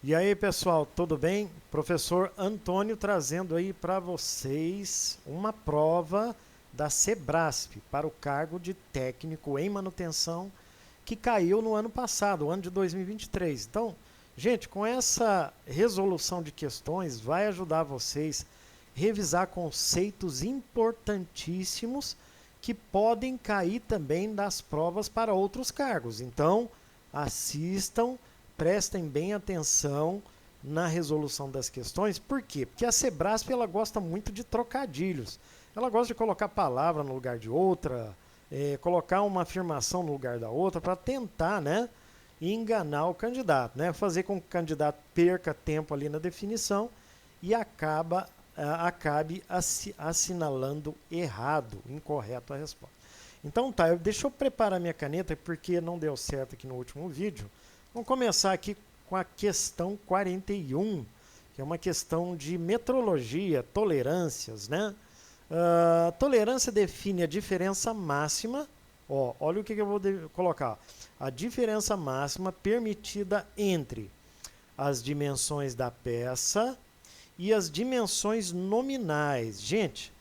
E aí, pessoal, tudo bem? Professor Antônio trazendo aí para vocês uma prova da Sebrasp para o cargo de técnico em manutenção que caiu no ano passado, ano de 2023. Então, gente, com essa resolução de questões vai ajudar vocês a revisar conceitos importantíssimos que podem cair também das provas para outros cargos. Então, assistam, prestem bem atenção na resolução das questões. Por quê? Porque a Sebrasp ela gosta muito de trocadilhos. Ela gosta de colocar palavra no lugar de outra, colocar uma afirmação no lugar da outra para tentar, né, enganar o candidato, né, fazer com que o candidato perca tempo ali na definição e acabe assinalando errado, incorreto a resposta. Então tá, deixa eu preparar minha caneta porque não deu certo aqui no último vídeo. Vamos começar aqui com a questão 41, que é uma questão de metrologia, tolerâncias, né? Tolerância define a diferença máxima, olha o que eu vou colocar, a diferença máxima permitida entre as dimensões da peça e as dimensões nominais. Gente,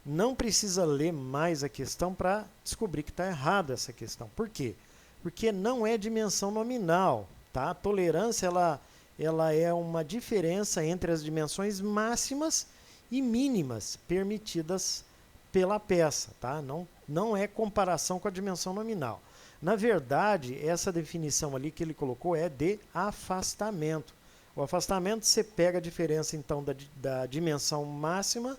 não precisa ler mais a questão para descobrir que está errada essa questão. Por quê? Porque não é dimensão nominal, tá? A tolerância ela é uma diferença entre as dimensões máximas e mínimas permitidas pela peça, tá? Não é comparação com a dimensão nominal. Na verdade, essa definição ali que ele colocou é de afastamento. O afastamento você pega a diferença então da dimensão máxima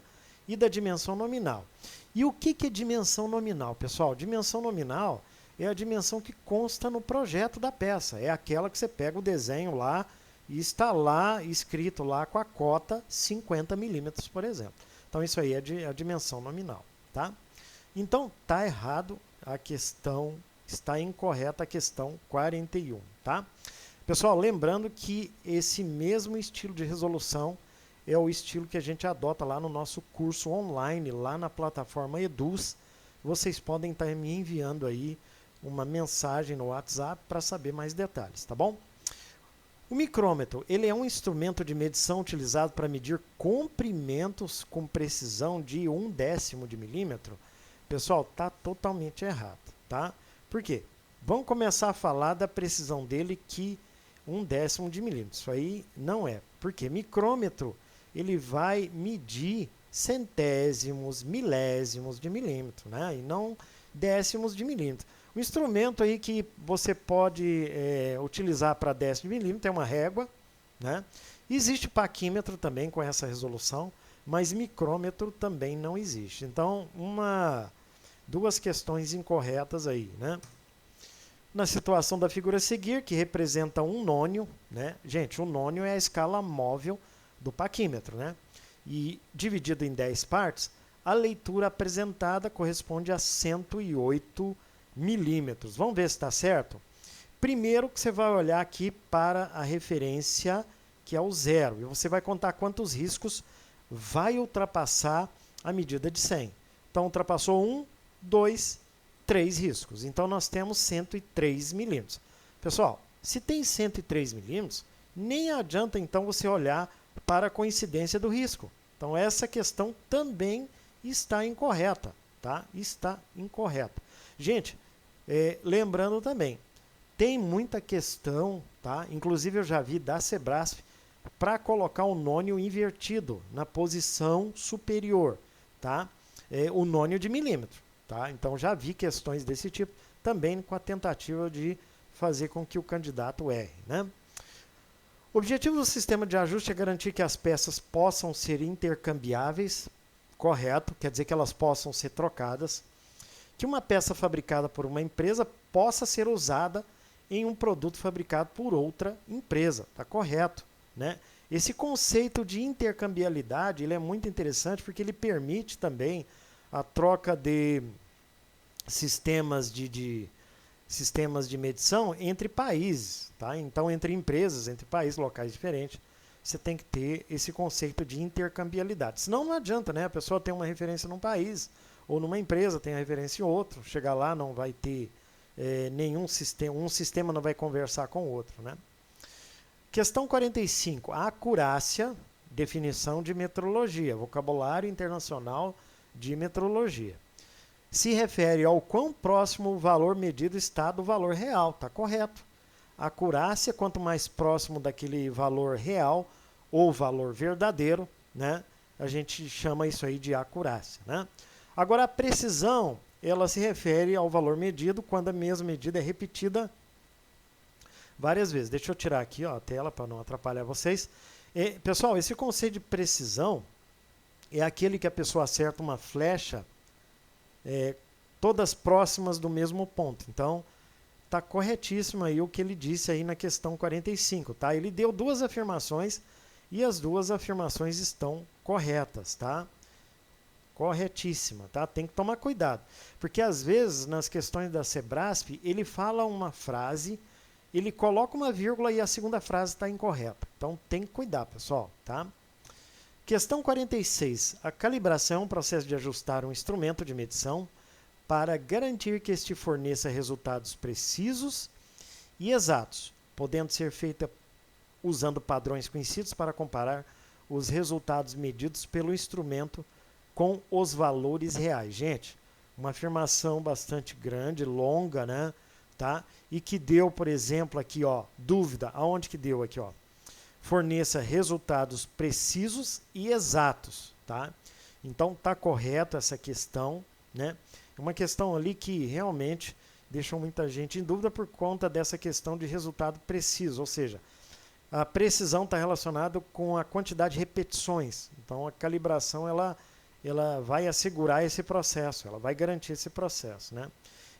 e da dimensão nominal. E o que é dimensão nominal, pessoal? Dimensão nominal é a dimensão que consta no projeto da peça. É aquela que você pega o desenho lá e está lá escrito lá com a cota 50 milímetros, por exemplo. Então isso aí é a dimensão nominal, tá? Então está errado a questão, está incorreta a questão 41, tá? Pessoal, lembrando que esse mesmo estilo de resolução é o estilo que a gente adota lá no nosso curso online, lá na plataforma Eduz. Vocês podem estar me enviando aí uma mensagem no WhatsApp para saber mais detalhes, tá bom? O micrômetro, ele é um instrumento de medição utilizado para medir comprimentos com precisão de 1/10 de milímetro. Pessoal, tá totalmente errado, tá? Por quê? Vamos começar a falar da precisão dele, que 1/10 de milímetro. Isso aí não é. Porque micrômetro, ele vai medir centésimos, milésimos de milímetro, né? E não décimos de milímetro. O instrumento aí que você pode utilizar para 10 de milímetro é uma régua, né? Existe paquímetro também com essa resolução, mas micrômetro também não existe. Então, duas questões incorretas aí, né? Na situação da figura a seguir, que representa um nônio, né? Gente, o nônio é a escala móvel do paquímetro, né? E dividido em 10 partes, a leitura apresentada corresponde a 108 milímetros. Vamos ver se está certo? Primeiro que você vai olhar aqui para a referência, que é o 0, e você vai contar quantos riscos vai ultrapassar a medida de 100. Então, ultrapassou 1, 2, 3 riscos. Então, nós temos 103 milímetros. Pessoal, se tem 103 milímetros, nem adianta, então, você olhar para a coincidência do risco. Então, essa questão também está incorreta, tá? Está incorreta. Gente, lembrando também, tem muita questão, tá? Inclusive eu já vi da Sebrasp, para colocar o nônio invertido na posição superior, tá? O nônio de milímetro, tá? Então já vi questões desse tipo, também com a tentativa de fazer com que o candidato erre, né? O objetivo do sistema de ajuste é garantir que as peças possam ser intercambiáveis, correto, quer dizer que elas possam ser trocadas, que uma peça fabricada por uma empresa possa ser usada em um produto fabricado por outra empresa, tá correto, né? Esse conceito de intercambiabilidade, ele é muito interessante porque ele permite também a troca de sistemas de medição entre países, tá? Então, entre empresas, entre países, locais diferentes, você tem que ter esse conceito de intercambiabilidade. Senão não adianta, né? A pessoa tem uma referência num país, ou numa empresa tem a referência em outro, chegar lá não vai ter nenhum sistema, um sistema não vai conversar com o outro, né? Questão 45. A acurácia, definição de metrologia, vocabulário internacional de metrologia. Se refere ao quão próximo o valor medido está do valor real, está correto. A acurácia, quanto mais próximo daquele valor real ou valor verdadeiro, né, a gente chama isso aí de acurácia, né? Agora, a precisão, ela se refere ao valor medido quando a mesma medida é repetida várias vezes. Deixa eu tirar aqui, ó, a tela para não atrapalhar vocês. Pessoal, esse conceito de precisão é aquele que a pessoa acerta uma flecha todas próximas do mesmo ponto. Então, está corretíssimo aí o que ele disse aí na questão 45, tá? Ele deu duas afirmações e as duas afirmações estão corretas, tá? Corretíssima, tá? Tem que tomar cuidado, porque às vezes nas questões da Sebrasp, ele fala uma frase, ele coloca uma vírgula e a segunda frase está incorreta. Então, tem que cuidar, pessoal, tá? Questão 46. A calibração é um processo de ajustar um instrumento de medição para garantir que este forneça resultados precisos e exatos, podendo ser feita usando padrões conhecidos para comparar os resultados medidos pelo instrumento com os valores reais. Gente, uma afirmação bastante grande, longa, né? Tá? E que deu, por exemplo, aqui, ó, dúvida. Aonde que deu aqui, ó? Forneça resultados precisos e exatos, tá? Então, tá correto essa questão, né? É uma questão ali que realmente deixou muita gente em dúvida por conta dessa questão de resultado preciso, ou seja, a precisão está relacionada com a quantidade de repetições. Então, a calibração, ela vai assegurar esse processo, ela vai garantir esse processo, né?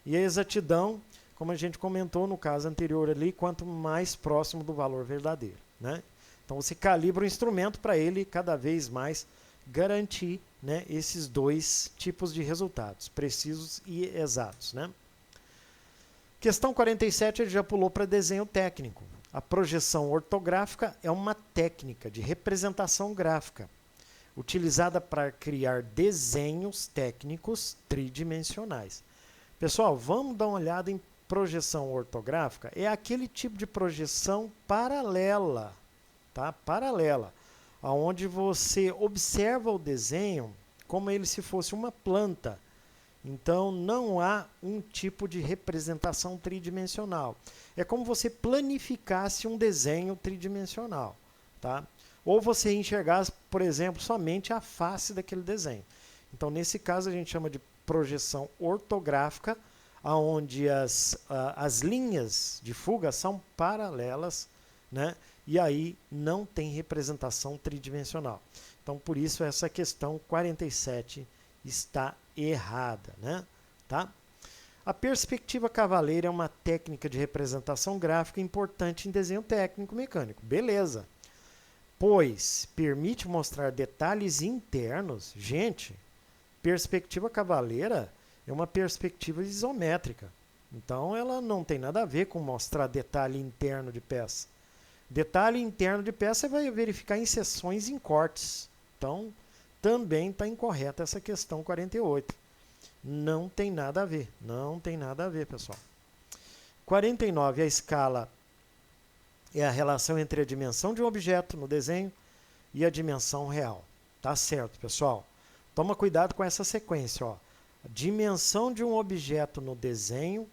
E a exatidão, como a gente comentou no caso anterior ali, quanto mais próximo do valor verdadeiro, né? Então, você calibra o instrumento para ele cada vez mais garantir, né, esses dois tipos de resultados, precisos e exatos, né? Questão 47, ele já pulou para desenho técnico. A projeção ortográfica é uma técnica de representação gráfica utilizada para criar desenhos técnicos tridimensionais. Pessoal, vamos dar uma olhada em projeção ortográfica. É aquele tipo de projeção paralela, tá? Paralela, onde você observa o desenho como ele se fosse uma planta. Então, não há um tipo de representação tridimensional. É como você planificasse um desenho tridimensional, tá? Ou você enxergasse, por exemplo, somente a face daquele desenho. Então, nesse caso, a gente chama de projeção ortográfica, onde as linhas de fuga são paralelas, né? E aí não tem representação tridimensional. Então, por isso, essa questão 47 está errada, né? Tá? A perspectiva cavaleira é uma técnica de representação gráfica importante em desenho técnico mecânico. Beleza. Pois permite mostrar detalhes internos. Gente, perspectiva cavaleira é uma perspectiva isométrica. Então, ela não tem nada a ver com mostrar detalhe interno de peça. Detalhe interno de peça você vai verificar em seções em cortes. Então, também está incorreta essa questão 48. Não tem nada a ver. Não tem nada a ver, pessoal. 49. A escala é a relação entre a dimensão de um objeto no desenho e a dimensão real. Tá certo, pessoal? Toma cuidado com essa sequência, ó. A dimensão de um objeto no desenho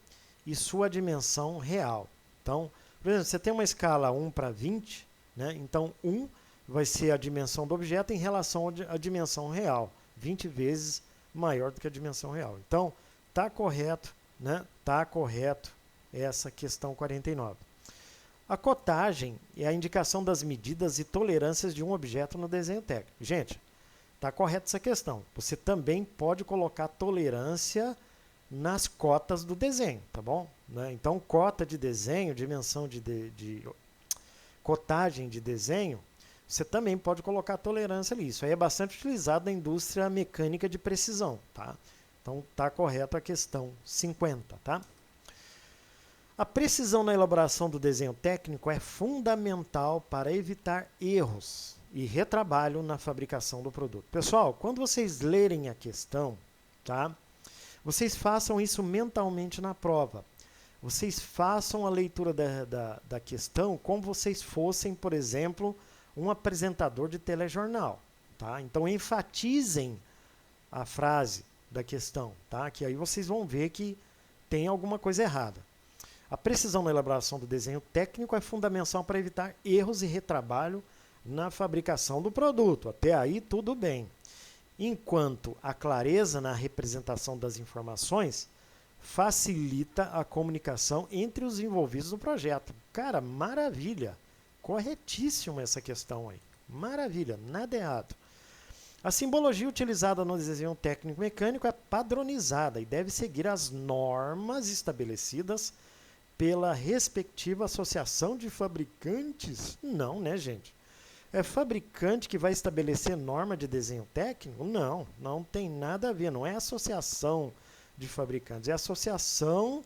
e sua dimensão real. Então, por exemplo, você tem uma escala 1 para 20, né? Então, 1 vai ser a dimensão do objeto em relação à dimensão real, 20 vezes maior do que a dimensão real. Então, tá correto, né? Tá correto essa questão 49. A cotagem é a indicação das medidas e tolerâncias de um objeto no desenho técnico. Gente, tá correta essa questão. Você também pode colocar tolerância nas cotas do desenho, tá bom? Né? Então, cota de desenho, dimensão de cotagem de desenho, você também pode colocar tolerância ali. Isso aí é bastante utilizado na indústria mecânica de precisão, tá? Então, tá correto a questão 50, tá? A precisão na elaboração do desenho técnico é fundamental para evitar erros e retrabalho na fabricação do produto. Pessoal, quando vocês lerem a questão, tá? Vocês façam isso mentalmente na prova. vocês façam a leitura da questão como vocês fossem, por exemplo, um apresentador de telejornal. Tá? Então, enfatizem a frase da questão, tá? Que aí vocês vão ver que tem alguma coisa errada. A precisão na elaboração do desenho técnico é fundamental para evitar erros e retrabalho na fabricação do produto. Até aí, tudo bem. Enquanto a clareza na representação das informações facilita a comunicação entre os envolvidos no projeto. Cara, maravilha! Corretíssimo essa questão aí. Maravilha, nada errado. A simbologia utilizada no desenho técnico-mecânico é padronizada e deve seguir as normas estabelecidas pela respectiva associação de fabricantes? Não, né, gente? É fabricante que vai estabelecer norma de desenho técnico? Não, não tem nada a ver. Não é associação de fabricantes, é a Associação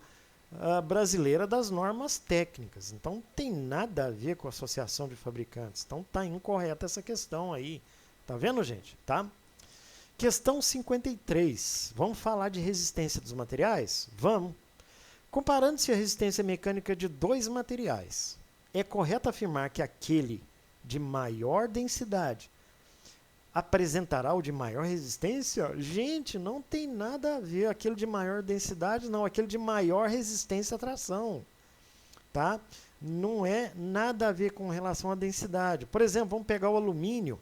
Brasileira das Normas Técnicas. Então, não tem nada a ver com a Associação de Fabricantes. Então, está incorreta essa questão aí. Tá vendo, gente? Tá? Questão 53. Vamos falar de resistência dos materiais? Vamos. Comparando-se a resistência mecânica de dois materiais, é correto afirmar que aquele de maior densidade apresentará o de maior resistência? Gente, não tem nada a ver aquele de maior densidade, não. Aquele de maior resistência à tração. Tá? Não é nada a ver com relação à densidade. Por exemplo, vamos pegar o alumínio,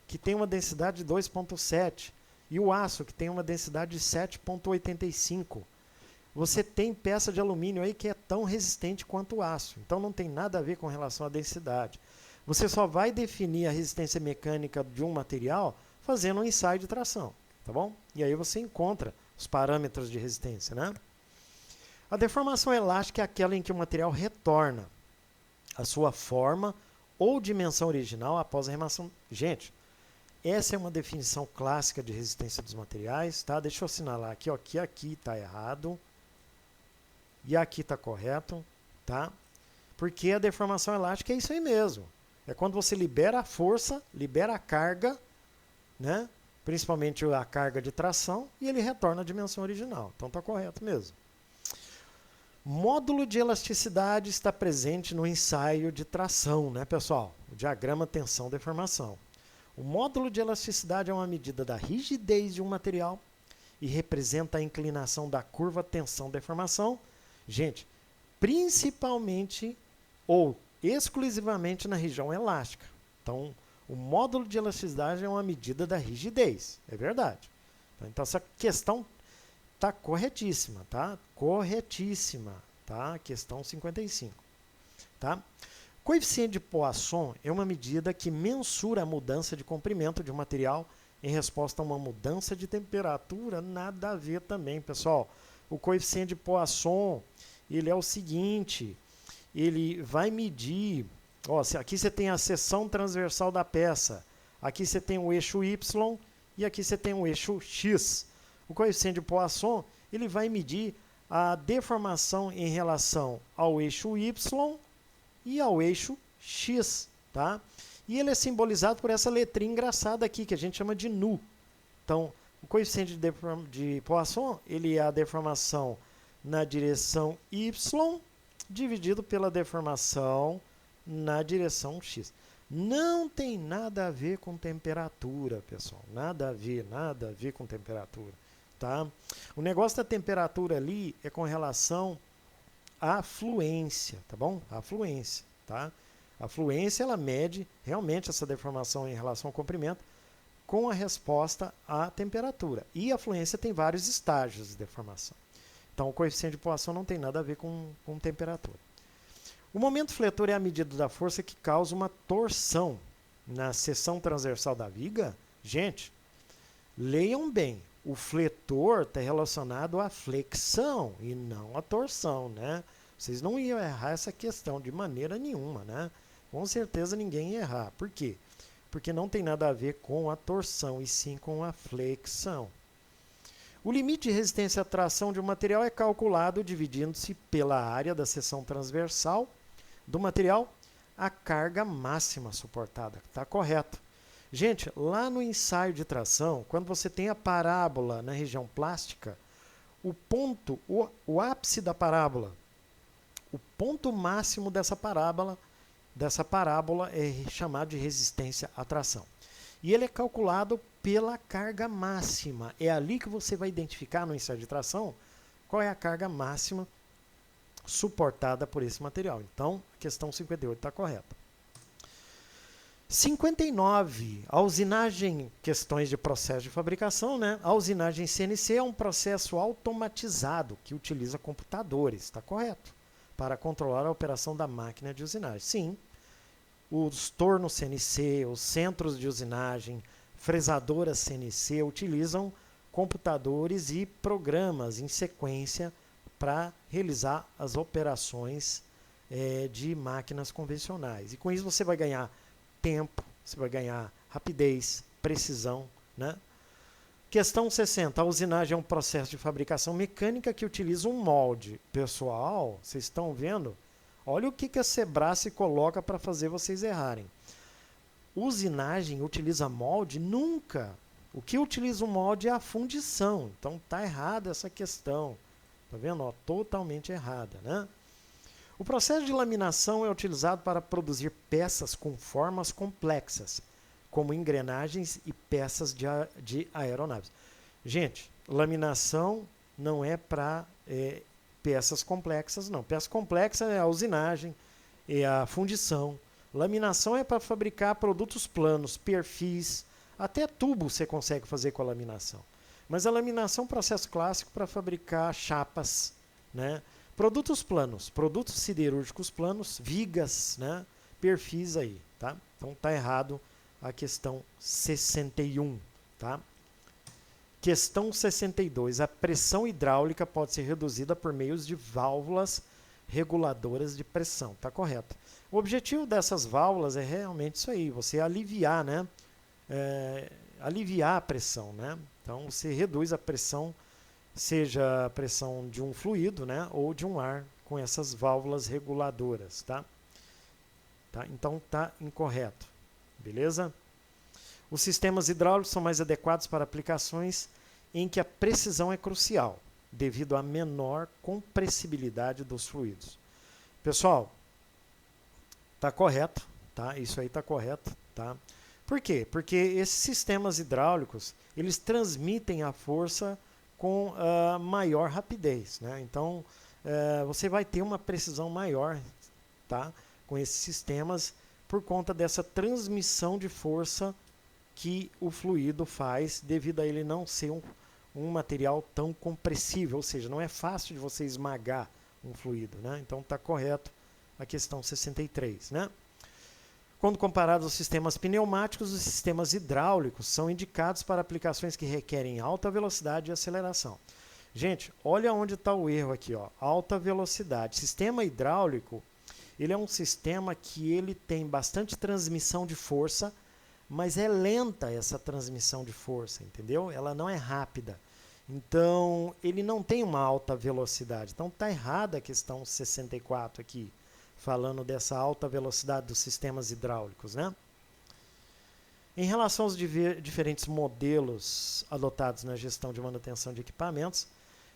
que tem uma densidade de 2,7, e o aço, que tem uma densidade de 7,85. Você tem peça de alumínio aí que é tão resistente quanto o aço. Então não tem nada a ver com relação à densidade. Você só vai definir a resistência mecânica de um material fazendo um ensaio de tração, tá bom? E aí você encontra os parâmetros de resistência, né? A deformação elástica é aquela em que o material retorna a sua forma ou dimensão original após a remoção. Gente, essa é uma definição clássica de resistência dos materiais, tá? Deixa eu assinalar aqui, ó, que aqui está errado e aqui está correto, tá? Porque a deformação elástica é isso aí mesmo. É quando você libera a força, libera a carga, né? Principalmente a carga de tração, e ele retorna à dimensão original. Então está correto mesmo. Módulo de elasticidade está presente no ensaio de tração, né, pessoal? O diagrama tensão-deformação. O módulo de elasticidade é uma medida da rigidez de um material e representa a inclinação da curva tensão-deformação. Gente, principalmente ou exclusivamente na região elástica. Então, o módulo de elasticidade é uma medida da rigidez, é verdade. Então, essa questão está corretíssima, tá? Corretíssima, tá? Questão 55, tá? Coeficiente de Poisson é uma medida que mensura a mudança de comprimento de um material em resposta a uma mudança de temperatura. Nada a ver também, pessoal. O coeficiente de Poisson, ele é o seguinte, ele vai medir, ó, aqui você tem a seção transversal da peça, aqui você tem o eixo Y e aqui você tem o eixo X. O coeficiente de Poisson, ele vai medir a deformação em relação ao eixo Y e ao eixo X, tá? E ele é simbolizado por essa letrinha engraçada aqui, que a gente chama de nu. Então, o coeficiente de Poisson, ele é a deformação na direção Y dividido pela deformação na direção X. Não tem nada a ver com temperatura, pessoal. Nada a ver com temperatura, tá? O negócio da temperatura ali é com relação à fluência, tá bom? A fluência, tá? A fluência, ela mede realmente essa deformação em relação ao comprimento com a resposta à temperatura. E a fluência tem vários estágios de deformação. Então, o coeficiente de Poisson não tem nada a ver com temperatura. O momento fletor é a medida da força que causa uma torção na seção transversal da viga. Gente, leiam bem. O fletor está relacionado à flexão e não à torção, né? Vocês não iam errar essa questão de maneira nenhuma, né? Com certeza ninguém ia errar. Por quê? Porque não tem nada a ver com a torção, e sim com a flexão. O limite de resistência à tração de um material é calculado dividindo-se pela área da seção transversal do material a carga máxima suportada. Está correto. Gente, lá no ensaio de tração, quando você tem a parábola na região plástica, o ponto, o ápice da parábola o ponto máximo dessa parábola é chamado de resistência à tração. E ele é calculado pela carga máxima. É ali que você vai identificar no ensaio de tração qual é a carga máxima suportada por esse material. Então, a questão 58 está correta. 59, a usinagem, questões de processo de fabricação, né? A usinagem CNC é um processo automatizado que utiliza computadores, está correto, para controlar a operação da máquina de usinagem. Sim, os tornos CNC, os centros de usinagem, fresadoras CNC utilizam computadores e programas em sequência para realizar as operações de máquinas convencionais. E com isso você vai ganhar tempo, você vai ganhar rapidez, precisão, né? Questão 60. A usinagem é um processo de fabricação mecânica que utiliza um molde. Pessoal, vocês estão vendo? Olha o que a Sebrae coloca para fazer vocês errarem. Usinagem utiliza molde? Nunca. O que utiliza o molde é a fundição. Então está errada essa questão. Tá vendo? Ó, totalmente errada, né? O processo de laminação é utilizado para produzir peças com formas complexas, como engrenagens e peças de aeronaves. Gente, laminação não é para peças complexas, não. Peça complexa é a usinagem, é a fundição. Laminação é para fabricar produtos planos, perfis, até tubo você consegue fazer com a laminação. Mas a laminação é um processo clássico para fabricar chapas, né? Produtos planos, produtos siderúrgicos planos, vigas, né? Perfis aí, tá? Então tá errado a questão 61, tá? Questão 62. A pressão hidráulica pode ser reduzida por meio de válvulas reguladoras de pressão, tá correto. O objetivo dessas válvulas é realmente isso aí, você aliviar, né? Aliviar a pressão, né? Então você reduz a pressão, seja a pressão de um fluido, né, ou de um ar, com essas válvulas reguladoras, tá? Então tá incorreto, beleza? Os sistemas hidráulicos são mais adequados para aplicações em que a precisão é crucial, devido à menor compressibilidade dos fluidos. Pessoal, tá correto, tá? Isso aí tá correto, tá? Por quê? Porque esses sistemas hidráulicos, eles transmitem a força com maior rapidez, né? Então, você vai ter uma precisão maior, tá? Com esses sistemas, por conta dessa transmissão de força que o fluido faz, devido a ele não ser um material tão compressível, ou seja, não é fácil de você esmagar um fluido, né? Então, está correto a questão 63, né? Quando comparados aos sistemas pneumáticos, os sistemas hidráulicos são indicados para aplicações que requerem alta velocidade e aceleração. Gente, olha onde está o erro aqui, ó, alta velocidade. Sistema hidráulico, ele é um sistema que ele tem bastante transmissão de força, mas é lenta essa transmissão de força, entendeu? Ela não é rápida. Então, ele não tem uma alta velocidade. Então, está errada a questão 64 aqui, falando dessa alta velocidade dos sistemas hidráulicos, né? Em relação aos diferentes modelos adotados na gestão de manutenção de equipamentos,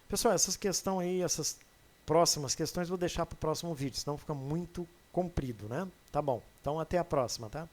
pessoal, essas questões aí, essas próximas questões, vou deixar para o próximo vídeo, senão fica muito comprido, né? Tá bom, então até a próxima, tá?